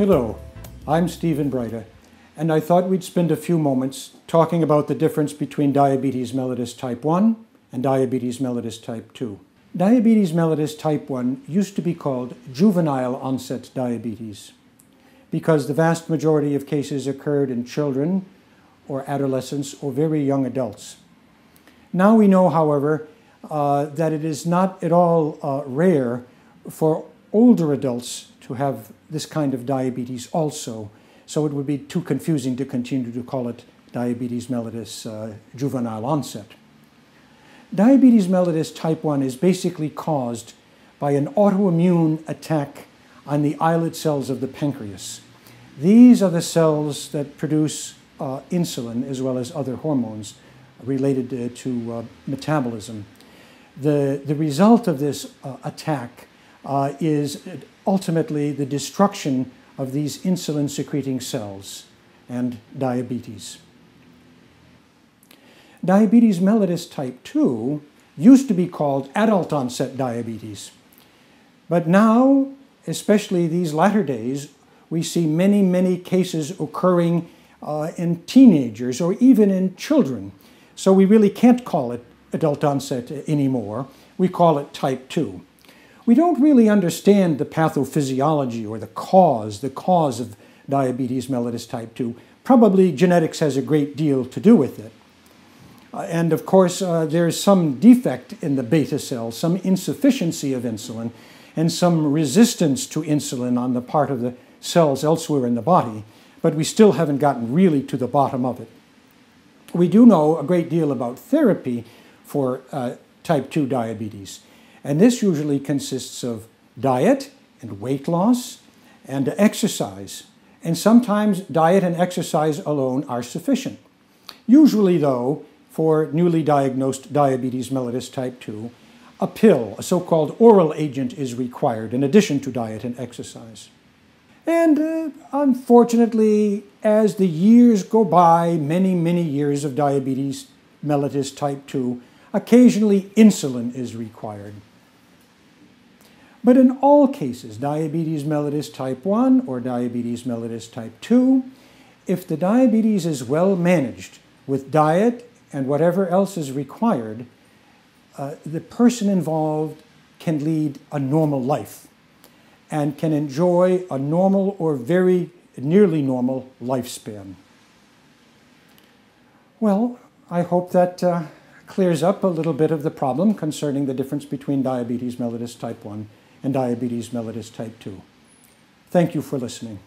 Hello, I'm Stephen Breita, and I thought we'd spend a few moments talking about the difference between diabetes mellitus type 1 and diabetes mellitus type 2. Diabetes mellitus type 1 used to be called juvenile onset diabetes because the vast majority of cases occurred in children or adolescents or very young adults. Now we know, however, that it is not at all rare for older adults to have this kind of diabetes also, so it would be too confusing to continue to call it diabetes mellitus juvenile onset. Diabetes mellitus type 1 is basically caused by an autoimmune attack on the islet cells of the pancreas. These are the cells that produce insulin as well as other hormones related to metabolism. The result of this attack is ultimately the destruction of these insulin-secreting cells and diabetes. Diabetes mellitus type 2 used to be called adult onset diabetes, but now, especially these latter days, we see many cases occurring in teenagers or even in children. So we really can't call it adult onset anymore. We call it type 2. We don't really understand the pathophysiology or the cause of diabetes mellitus type 2. Probably genetics has a great deal to do with it. And of course, there's some defect in the beta cells, some insufficiency of insulin, and some resistance to insulin on the part of the cells elsewhere in the body, but we still haven't gotten really to the bottom of it. We do know a great deal about therapy for type 2 diabetes. And this usually consists of diet and weight loss and exercise. And sometimes diet and exercise alone are sufficient. Usually, though, for newly diagnosed diabetes mellitus type 2, a pill, a so-called oral agent, is required in addition to diet and exercise. And unfortunately, as the years go by, many years of diabetes mellitus type 2, occasionally insulin is required. But in all cases, diabetes mellitus type 1 or diabetes mellitus type 2, if the diabetes is well managed with diet and whatever else is required, the person involved can lead a normal life and can enjoy a normal or very nearly normal lifespan. Well, I hope that clears up a little bit of the problem concerning the difference between diabetes mellitus type 1 and diabetes mellitus type 2. Thank you for listening.